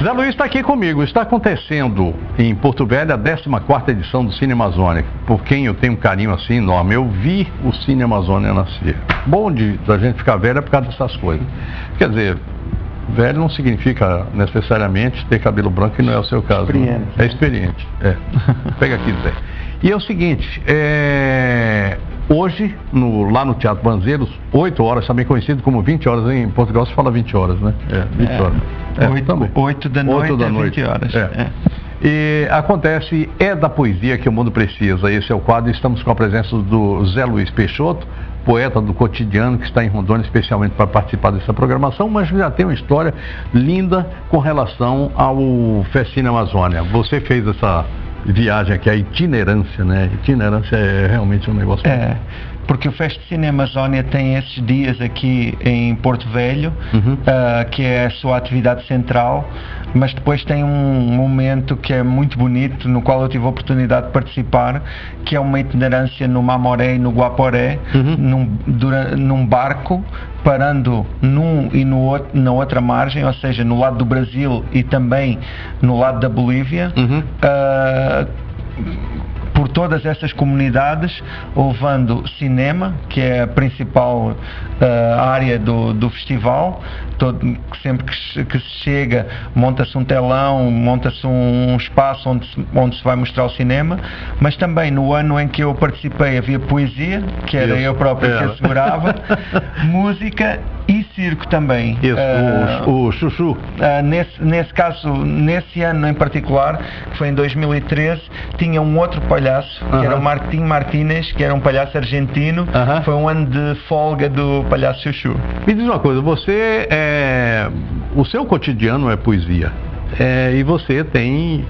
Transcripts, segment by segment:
Zé Luiz está aqui comigo. Está acontecendo em Porto Velho a 14ª edição do Cine Amazônia, por quem eu tenho um carinho assim enorme. Eu vi o Cine Amazônia nascer. Bom da gente ficar velho é por causa dessas coisas. Quer dizer, velho não significa necessariamente ter cabelo branco, que não é o seu caso. Experiente. É experiente. É. Pega aqui, Zé. E é o seguinte, hoje, lá no Teatro Banzeiros, 8 horas, também conhecido como 20 horas, em Portugal se fala 20 horas, né? 20 horas. 8 da noite, 20 horas. E acontece, é da poesia que o mundo precisa. Esse é o quadro, estamos com a presença do Zé Luiz Peixoto, poeta do Cotidiano, que está em Rondônia especialmente para participar dessa programação, mas já tem uma história linda com relação ao Festcine Amazônia. Você fez essa viagem aqui, a itinerância, né? Itinerância é realmente um negócio. Porque o Festcine Amazônia tem esses dias aqui em Porto Velho, que é a sua atividade central, mas depois tem um momento que é muito bonito, no qual eu tive a oportunidade de participar, que é uma itinerância no Mamoré e no Guaporé, num barco, parando num e na outra margem, ou seja, no lado do Brasil e também no lado da Bolívia, por todas essas comunidades, levando cinema, que é a principal área do festival. Sempre que se chega, monta-se um telão, monta-se um espaço onde se vai mostrar o cinema, mas também no ano em que eu participei havia poesia, que era eu próprio que assegurava, música e circo também. O chuchu. Nesse caso, nesse ano em particular, que foi em 2013, tinha um outro palhaço, que era o Martim Martínez, que era um palhaço argentino. Foi um ano de folga do palhaço chuchu. Me diz uma coisa, o seu cotidiano é poesia, e você tem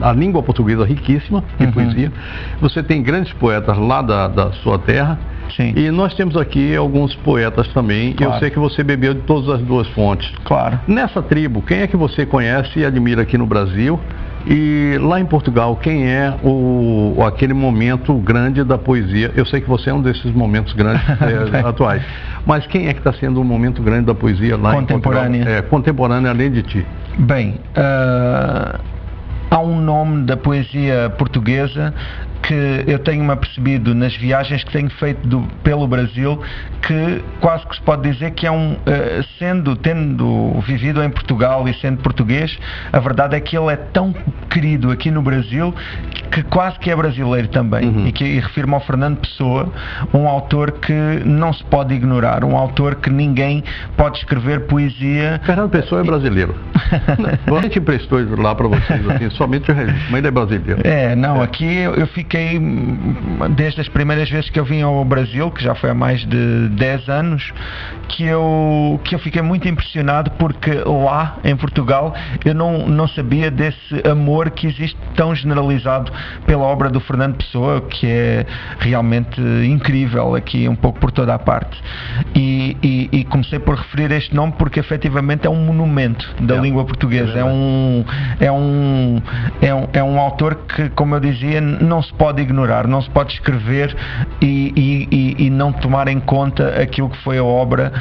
a língua portuguesa riquíssima de poesia, você tem grandes poetas lá da sua terra. Sim. E nós temos aqui alguns poetas também, claro. Eu sei que você bebeu de todas as duas fontes. Claro. Nessa tribo, quem é que você conhece e admira aqui no Brasil? E lá em Portugal, quem é aquele momento grande da poesia? Eu sei que você é um desses momentos grandes atuais, mas quem é que está sendo um momento grande da poesia lá em Portugal? Contemporânea, além de ti. Bem, há um nome da poesia portuguesa que eu tenho-me apercebido nas viagens que tenho feito pelo Brasil, que quase que se pode dizer que é tendo vivido em Portugal e sendo português, a verdade é que ele é tão querido aqui no Brasil que quase que é brasileiro também. E refiro-me ao Fernando Pessoa, um autor que não se pode ignorar, um autor que ninguém pode escrever poesia. Fernando Pessoa é brasileiro. A gente emprestou lá para vocês, assim, somente o registro, mas ele é brasileiro. Aqui eu fiquei, desde as primeiras vezes que eu vim ao Brasil, que já foi há mais de 10 anos, que eu fiquei muito impressionado, porque lá em Portugal eu não sabia desse amor que existe tão generalizado pela obra do Fernando Pessoa, que é realmente incrível aqui um pouco por toda a parte. E comecei por referir este nome porque efetivamente é um monumento da língua portuguesa. É um autor que, como eu dizia, não se pode ignorar, não se pode escrever e não tomar em conta aquilo que foi a obra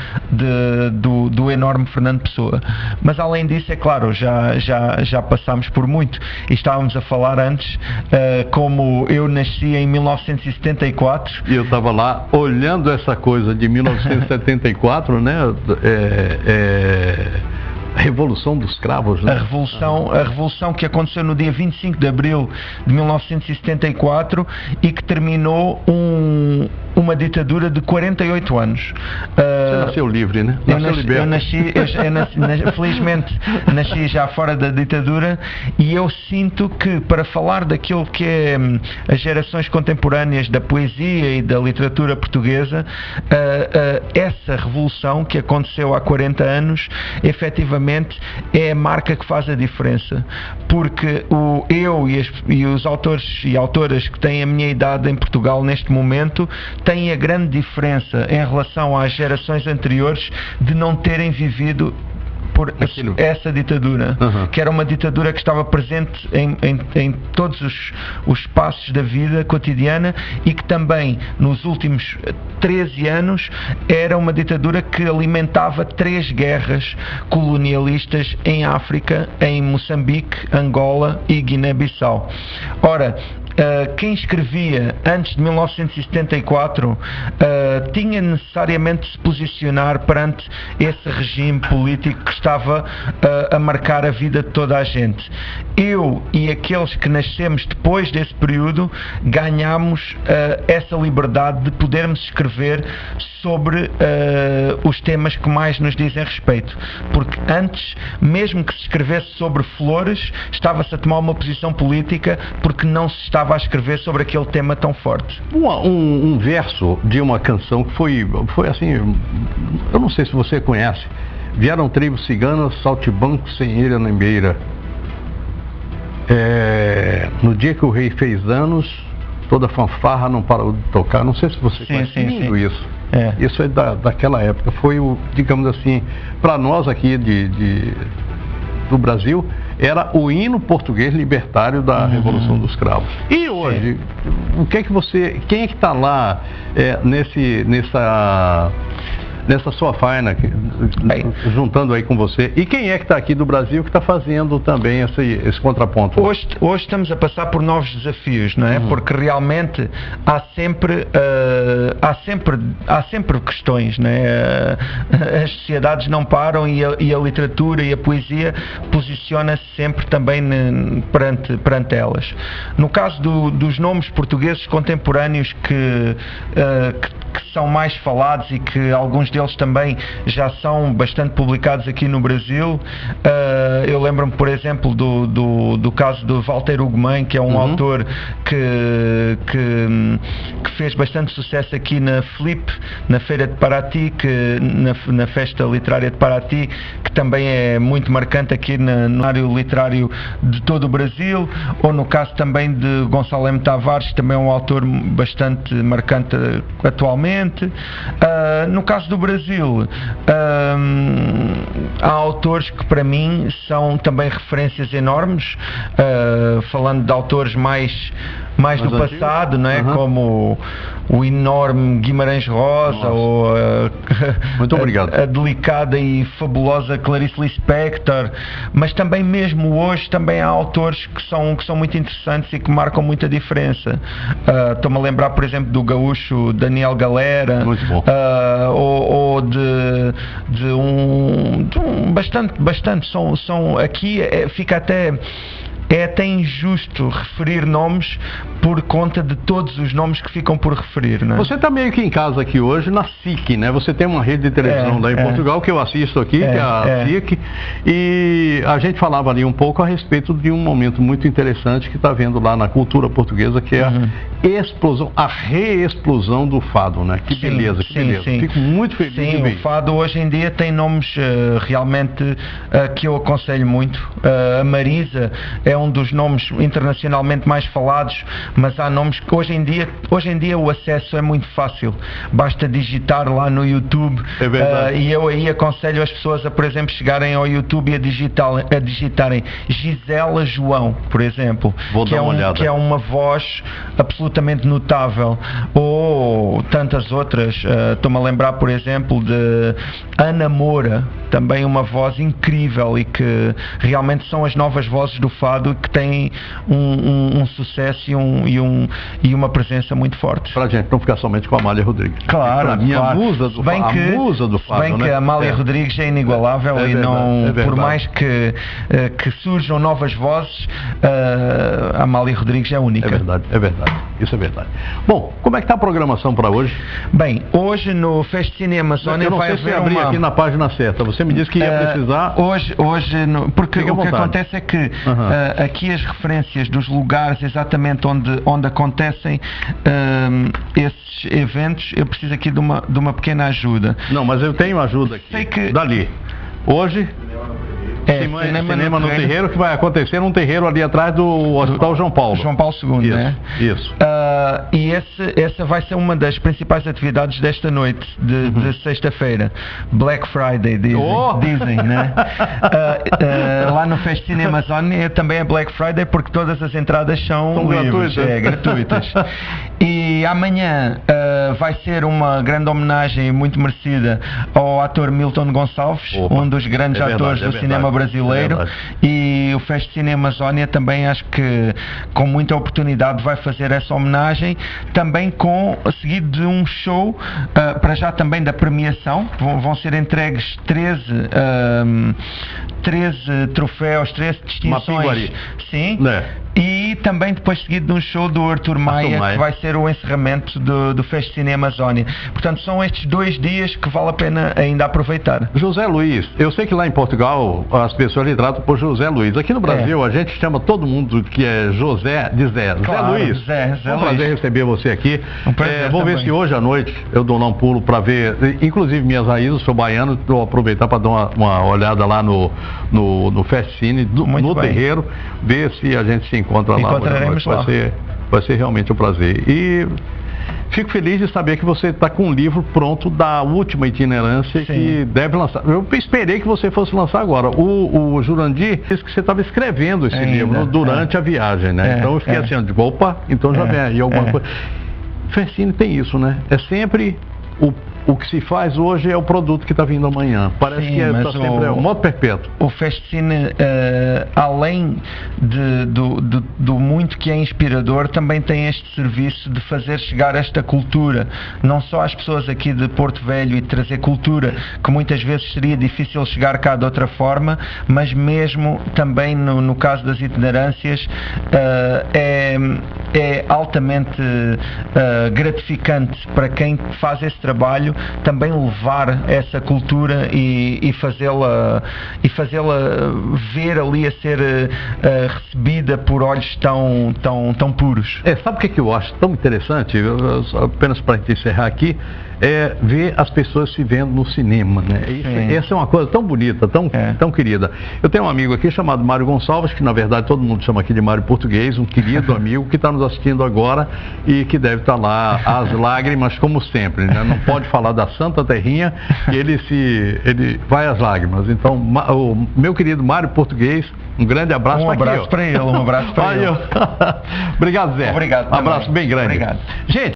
do enorme Fernando Pessoa. Mas além disso, é claro, já passámos por muito, e estávamos a falar antes, como eu nasci em 1974. E eu estava lá olhando essa coisa de 1974, né? A Revolução dos Cravos, né? A revolução que aconteceu no dia 25 de abril de 1974 e que terminou uma ditadura de 48 anos. Você nasceu livre, né? Eu nasci, felizmente, nasci já fora da ditadura, e eu sinto que, para falar daquilo que é as gerações contemporâneas da poesia e da literatura portuguesa, essa revolução que aconteceu há 40 anos, efetivamente, é a marca que faz a diferença, porque eu e os autores e autoras que têm a minha idade em Portugal neste momento têm a grande diferença em relação às gerações anteriores de não terem vivido por essa ditadura, que era uma ditadura que estava presente em todos os espaços da vida cotidiana e que também nos últimos 13 anos era uma ditadura que alimentava 3 guerras colonialistas em África, em Moçambique, Angola e Guiné-Bissau. Ora, quem escrevia antes de 1974 tinha necessariamente de se posicionar perante esse regime político que estava a marcar a vida de toda a gente. Eu e aqueles que nascemos depois desse período ganhámos essa liberdade de podermos escrever sobre os temas que mais nos dizem respeito, porque antes, mesmo que se escrevesse sobre flores, estava-se a tomar uma posição política porque não se estava a escrever sobre aquele tema tão forte. Um verso de uma canção que foi assim, eu não sei se você conhece: vieram tribos ciganas, saltimbanco sem ilha nem beira. No dia que o rei fez anos, toda a fanfarra não parou de tocar. Não sei se você conhece. Lindo isso. Isso é daquela época. Foi digamos assim, para nós aqui do Brasil, era o hino português libertário da Revolução dos Cravos. E hoje, quem é que está lá nessa sua faina, juntando aí com você? E quem é que está aqui do Brasil que está fazendo também esse contraponto? Hoje estamos a passar por novos desafios, não é? Porque realmente há sempre questões, não é? As sociedades não param e a literatura e a poesia posiciona-se sempre também perante elas. No caso dos nomes portugueses contemporâneos que são mais falados e que alguns deles também já são bastante publicados aqui no Brasil, eu lembro-me, por exemplo, do caso do Walter Ugumem, que é um autor que fez bastante sucesso aqui na Flip, na Feira de Paraty, na Festa Literária de Paraty, que também é muito marcante aqui no área literário de todo o Brasil, ou no caso também de Gonçalo M. Tavares, que também é um autor bastante marcante atualmente. No caso do Brasil, há autores que para mim são também referências enormes, falando de autores mais do passado, não é? Como o enorme Guimarães Rosa, ou muito obrigado. A delicada e fabulosa Clarice Lispector, mas também mesmo hoje também há autores que são muito interessantes e que marcam muita diferença. Estou-me a lembrar, por exemplo, do gaúcho Daniel Galera, muito bom. Ou de um bastante são aqui fica até injusto referir nomes por conta de todos os nomes que ficam por referir, não é? Você está meio que em casa aqui hoje na SIC, né? Você tem uma rede de televisão lá em Portugal que eu assisto aqui, que é a SIC, e a gente falava ali um pouco a respeito de um momento muito interessante que está vendo lá na cultura portuguesa, que é a reexplosão do fado, né? Que beleza, que beleza. Fico muito feliz de ver. O fado hoje em dia tem nomes realmente que eu aconselho muito. A Marisa é um dos nomes internacionalmente mais falados, mas há nomes que hoje em dia o acesso é muito fácil, basta digitar lá no YouTube, e eu aí aconselho as pessoas a, por exemplo, chegarem ao YouTube e a digitarem Gisela João, por exemplo, que é uma voz absolutamente notável, ou tantas outras. Estou-me a lembrar, por exemplo, de Ana Moura, também uma voz incrível e que realmente são as novas vozes do fado que têm um sucesso e uma presença muito forte. Para a gente não ficar somente com a Amália Rodrigues. Claro, a musa do fado. Bem que a Amália Rodrigues é inigualável e por mais que surjam novas vozes, a Amália Rodrigues é única. É verdade, isso é verdade. Bom, como é que está a programação para hoje? Bem, hoje no Fest Cine Amazônia vai haver abrir aqui na página certa. Você me disse que ia precisar. Porque o que acontece é que aqui as referências dos lugares exatamente onde acontecem esses eventos, eu preciso aqui de uma pequena ajuda. Não, mas eu tenho ajuda aqui. Dali. Hoje Cinema no Terreiro, que vai acontecer num terreiro ali atrás do Hospital João Paulo. João Paulo II, isso, né? Isso. E essa vai ser uma das principais atividades desta noite, de sexta-feira. Black Friday, dizem, né? Lá no Fest Cinema Zone também é Black Friday porque todas as entradas são livres, gratuitas. E amanhã vai ser uma grande homenagem muito merecida ao ator Milton Gonçalves, um dos grandes atores do cinema brasileiro, e o Fest Cinema Zónia também acho que com muita oportunidade vai fazer essa homenagem, também seguido de um show, para já também da premiação, vão ser entregues 13 troféus, 13 distinções. Sim. E também depois seguido de um show do Arthur Maia, que vai ser o encerramento do Fest Cinema Zónia. Portanto, são estes 2 dias que vale a pena ainda aproveitar. José Luiz, eu sei que lá em Portugal as pessoas lhe tratam por José Luiz. Aqui no Brasil a gente chama todo mundo que é José de Zé. Claro, Zé Luiz. Zé um prazer receber você aqui. Vou ver também. se hoje à noite eu dou lá um pulo para ver, inclusive minhas raízes, sou baiano, vou aproveitar para dar uma olhada lá no Fest Cine, no terreiro, ver se a gente se encontra lá. Encontraremos lá. Vai ser realmente um prazer. E fico feliz de saber que você está com um livro pronto da última itinerância. Sim. Que deve lançar. Eu esperei que você fosse lançar agora. O Jurandir disse que você estava escrevendo esse livro durante a viagem, né? Então eu fiquei assim, opa, então já vem aí alguma coisa. Festcine tem isso, né? É sempre o que se faz hoje é o produto que está vindo amanhã. Parece que está sempre um modo perpétuo. O Festcine, além do muito que é inspirador, também tem este serviço de fazer chegar esta cultura, não só às pessoas aqui de Porto Velho e trazer cultura, que muitas vezes seria difícil chegar cá de outra forma, mas mesmo também no caso das itinerâncias, é altamente gratificante para quem faz esse trabalho também levar essa cultura e fazê-la ver ali a ser recebida por olhos tão puros. Sabe o que eu acho tão interessante, apenas para encerrar aqui, é ver as pessoas se vendo no cinema, né? Essa é uma coisa tão bonita, tão querida. Eu tenho um amigo aqui chamado Mário Gonçalves, que na verdade todo mundo chama aqui de Mário Português, um querido amigo que está nos assistindo agora e que deve estar lá às lágrimas, como sempre, né? Não pode falar da Santa Terrinha, que ele vai às lágrimas. Então, o meu querido Mário Português, um grande abraço. Um abraço para ele, um abraço para ele. Obrigado, Zé. Obrigado. Um abraço bem grande. Obrigado. Gente.